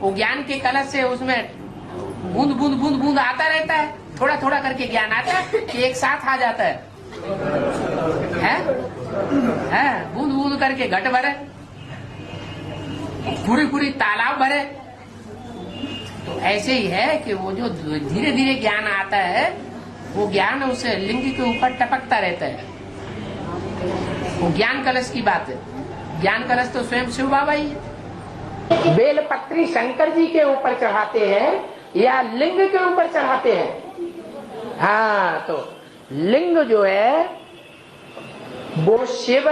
वो ज्ञान के कलश से उसमें बूंद बूंद बूंद बूंद आता रहता है, थोड़ा थोड़ा करके ज्ञान आता है कि एक साथ आ जाता है, बूंद बूंद करके घट भरे, पूरी पूरी तालाब भरे। तो ऐसे ही है कि वो जो धीरे धीरे ज्ञान आता है, वो ज्ञान उस लिंग के ऊपर टपकता रहता है। वो ज्ञान कलश की बात है। ज्ञान कलश तो स्वयं शिव बाबा ही है। बेलपत्री शंकर जी के ऊपर चढ़ाते हैं या लिंग के ऊपर चढ़ाते हैं? हाँ, तो लिंग जो है वो शिव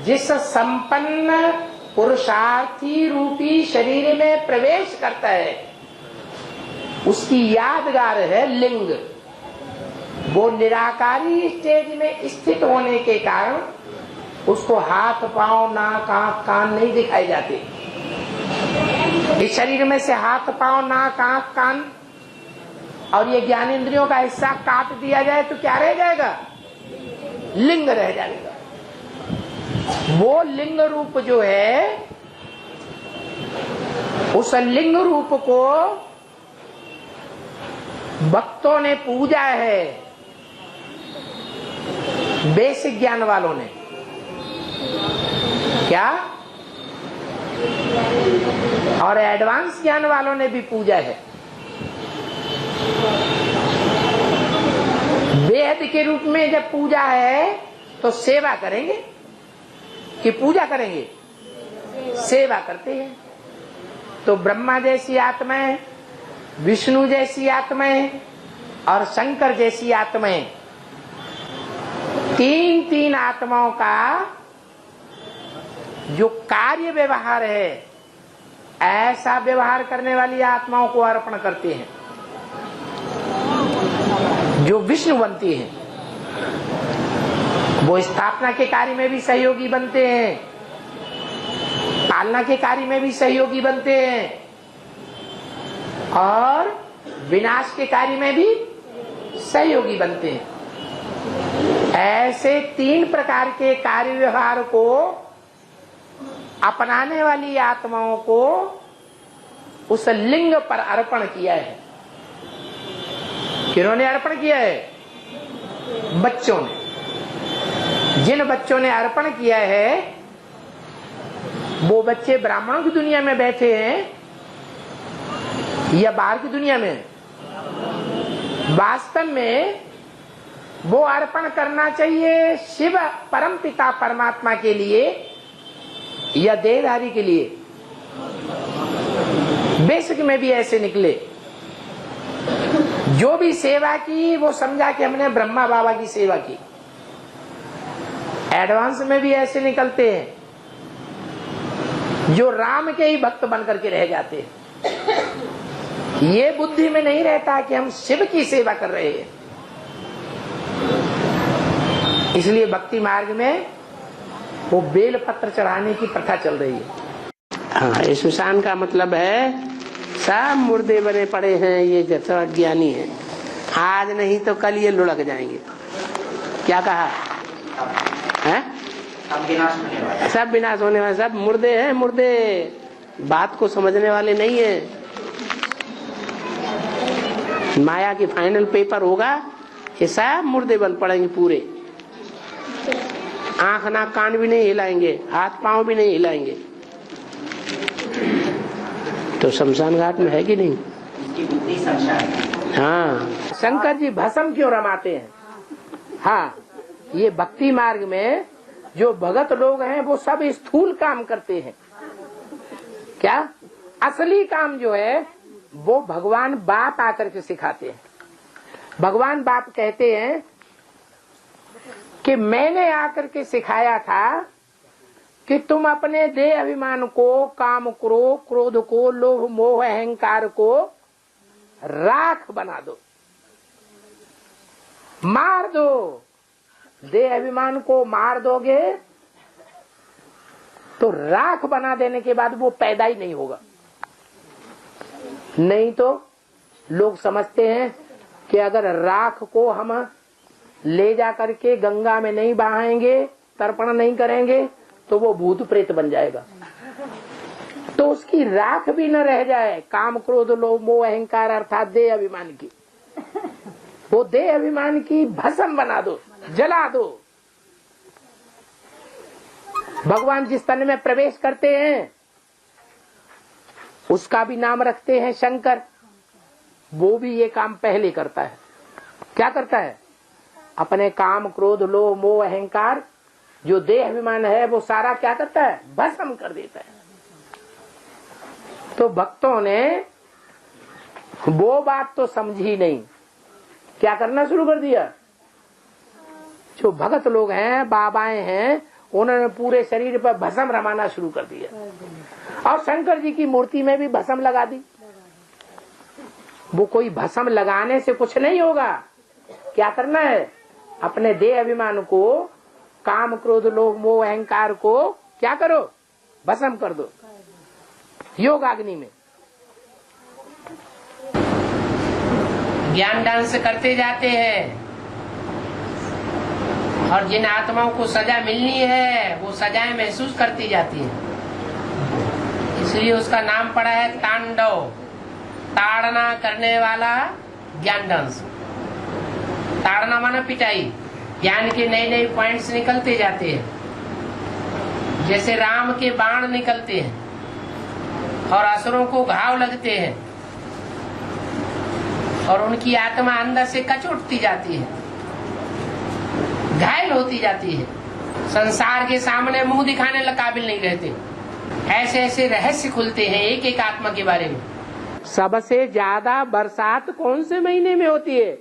जिस संपन्न पुरुषार्थी रूपी शरीर में प्रवेश करता है, उसकी यादगार है लिंग। वो निराकारी स्टेज में स्थित होने के कारण उसको हाथ पांव नाक आंख कान नहीं दिखाई जाते। इस शरीर में से हाथ पांव नाक आंख कान और ये ज्ञानेंद्रियों का हिस्सा काट दिया जाए तो क्या रह जाएगा? लिंग रह जाएगा। वो लिंग रूप जो है, उस लिंग रूप को भक्तों ने पूजा है, बेसिक ज्ञान वालों ने। क्या? और एडवांस ज्ञान वालों ने भी पूजा है। वेद के रूप में जब पूजा है तो सेवा करेंगे कि पूजा करेंगे? सेवा करते हैं। तो ब्रह्मा जैसी आत्माएं, विष्णु जैसी आत्माएं और शंकर जैसी आत्माएं, तीन तीन आत्माओं का जो कार्य व्यवहार है, ऐसा व्यवहार करने वाली आत्माओं को अर्पण करते हैं जो विष्णु बनती हैं। वो स्थापना के कार्य में भी सहयोगी बनते हैं, पालना के कार्य में भी सहयोगी बनते हैं और विनाश के कार्य में भी सहयोगी बनते हैं। ऐसे तीन प्रकार के कार्य व्यवहार को अपनाने वाली आत्माओं को उस लिंग पर अर्पण किया है। किन्होंने अर्पण किया है? बच्चों ने। जिन बच्चों ने अर्पण किया है, वो बच्चे ब्राह्मणों की दुनिया में बैठे हैं या बाहर की दुनिया में? वास्तव में वो अर्पण करना चाहिए शिव परम पिता परमात्मा के लिए या देहधारी के लिए। बेसिक में भी ऐसे निकले। जो भी सेवा की वो समझा कि हमने ब्रह्मा बाबा की सेवा की। एडवांस में भी ऐसे निकलते हैं जो राम के ही भक्त बन करके रह जाते हैं। ये बुद्धि में नहीं रहता कि हम शिव की सेवा कर रहे हैं। इसलिए भक्ति मार्ग में वो बेल पत्र चढ़ाने की प्रथा चल रही है। हाँ, श्मशान का मतलब है सब मुर्दे बने पड़े हैं, ये जैसा ज्ञानी है, आज नहीं तो कल ये लुढ़क जाएंगे। क्या कहा है? सब विनाश होने वाले, सब मुर्दे हैं, मुर्दे। बात को समझने वाले नहीं है। माया की फाइनल पेपर होगा, ये सब मुर्दे बन पड़ेंगे पूरे। आंख नाक कान भी नहीं हिलाएंगे, हाथ पांव भी नहीं हिलाएंगे। तो शमशान घाट में है कि नहीं? हाँ, शंकर जी भस्म क्यों रमाते हैं? हाँ, ये भक्ति मार्ग में जो भगत लोग हैं वो सब स्थूल काम करते हैं। क्या? असली काम जो है वो भगवान बाप आकर के सिखाते हैं। भगवान बाप कहते हैं कि मैंने आकर के सिखाया था कि तुम अपने देह अभिमान को, काम को, क्रोध को, लोभ मोह अहंकार को राख बना दो, मार दो। देह अभिमान को मार दोगे तो राख बना देने के बाद वो पैदा ही नहीं होगा। नहीं तो लोग समझते हैं कि अगर राख को हम ले जा करके गंगा में नहीं बहाएंगे, तर्पण नहीं करेंगे तो वो भूत प्रेत बन जाएगा। तो उसकी की राख भी न रह जाए, काम क्रोध लोभ मोह अहंकार अर्थात देह अभिमान की, वो देह अभिमान की भस्म बना दो, जला दो। भगवान जिस तन में प्रवेश करते हैं उसका भी नाम रखते हैं शंकर। वो भी ये काम पहले करता है। क्या करता है? अपने काम क्रोध लोभ मोह अहंकार जो देह अभिमान है वो सारा क्या करता है? भस्म कर देता है। तो भक्तों ने वो बात तो समझी नहीं, क्या करना शुरू कर दिया? जो भगत लोग हैं, बाबाएं हैं, उन्होंने पूरे शरीर पर भस्म रमाना शुरू कर दिया और शंकर जी की मूर्ति में भी भस्म लगा दी। वो कोई भस्म लगाने से कुछ नहीं होगा। क्या करना है? अपने देह अभिमान को, काम क्रोध लोभ मोह अहंकार को क्या करो? भस्म कर दो योगाग्नि में। ज्ञान डांस करते जाते हैं और जिन आत्माओं को सजा मिलनी है वो सजाएं महसूस करती जाती है। इसलिए उसका नाम पड़ा है तांडव, ताड़ना करने वाला ज्ञान डांस। ताड़ना माना पिटाई। ज्ञान के नए नए पॉइंट्स निकलते जाते हैं, जैसे राम के बाण निकलते हैं और असुरों को घाव लगते हैं और उनकी आत्मा अंदर से कचोटती जाती है, घायल होती जाती है, संसार के सामने मुंह दिखाने के काबिल नहीं रहते। ऐसे ऐसे रहस्य खुलते हैं एक एक आत्मा के बारे में। सबसे ज्यादा बरसात कौन से महीने में होती है?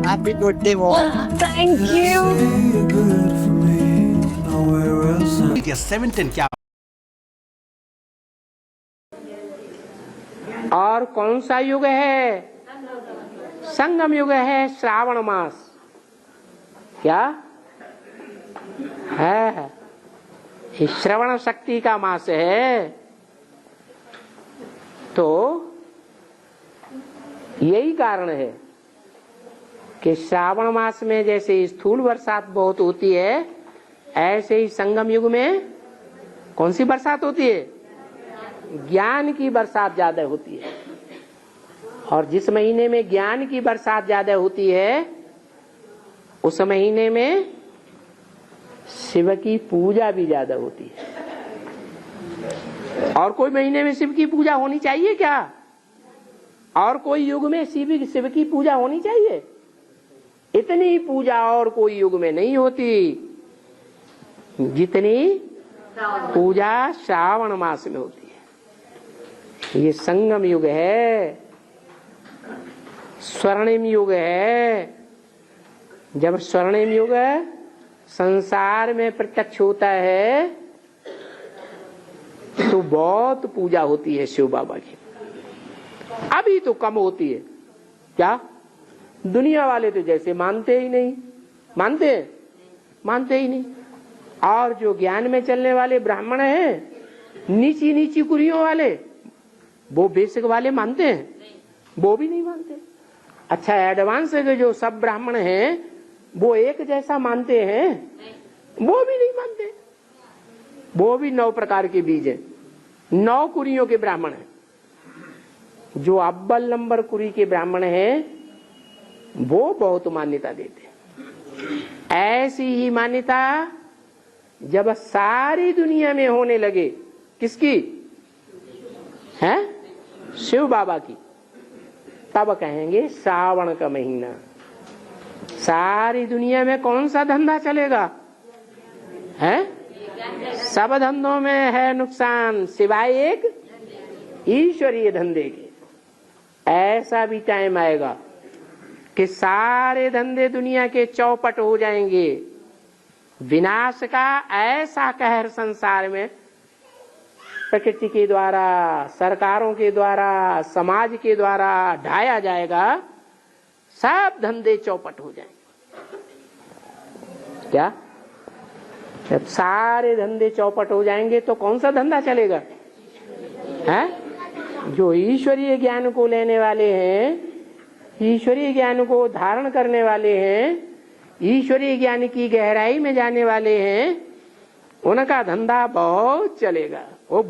Happy birthday, Mom. Thank you. क्या 710 क्या? और कौन सा युग है? संगम युग है, श्रावण मास। क्या है? श्रवण शक्ति का मास है। तो यही कारण है कि श्रावण मास में जैसे स्थूल बरसात बहुत होती है, ऐसे ही संगम युग में कौन सी बरसात होती है? ज्ञान की बरसात ज्यादा होती है। और जिस महीने में ज्ञान की बरसात ज्यादा होती है उस महीने में शिव की पूजा भी ज्यादा होती है। और कोई महीने में शिव की पूजा होनी चाहिए क्या? और कोई युग में शिव की पूजा होनी चाहिए? इतनी पूजा और कोई युग में नहीं होती जितनी पूजा श्रावण मास में होती है। ये संगम युग है, स्वर्णिम युग है। जब स्वर्णिम युग संसार में प्रत्यक्ष होता है तो बहुत पूजा होती है शिव बाबा की। अभी तो कम होती है। क्या? दुनिया वाले तो जैसे मानते ही नहीं। मानते हैं? मानते ही नहीं। और जो ज्ञान में चलने वाले ब्राह्मण हैं, नीची नीची कुरियों वाले, वो बेसिक वाले मानते हैं? वो भी नहीं मानते। अच्छा, एडवांस के जो सब ब्राह्मण हैं वो एक जैसा मानते हैं? वो भी नहीं मानते। वो भी 9 प्रकार के बीज हैं, 9 कुरियों के ब्राह्मण हैं। जो अव्वल नंबर कुरी के ब्राह्मण हैं वो बहुत मान्यता देते हैं। ऐसी ही मान्यता जब सारी दुनिया में होने लगे, किसकी है? शिव बाबा की, तब कहेंगे श्रावण का महीना। सारी दुनिया में कौन सा धंधा चलेगा? है? सब धंधों में है नुकसान सिवाय एक ईश्वरीय धंधे के। ऐसा भी टाइम आएगा कि सारे धंधे दुनिया के चौपट हो जाएंगे। विनाश का ऐसा कहर संसार में प्रकृति के द्वारा, सरकारों के द्वारा, समाज के द्वारा ढाया जाएगा। सब धंधे चौपट हो जाएंगे। क्या? जब सारे धंधे चौपट हो जाएंगे तो कौन सा धंधा चलेगा? है? जो ईश्वरीय ज्ञान को लेने वाले हैं, ईश्वरीय ज्ञान को धारण करने वाले हैं, ईश्वरीय ज्ञान की गहराई में जाने वाले हैं, उनका धंधा बहुत चलेगा। वो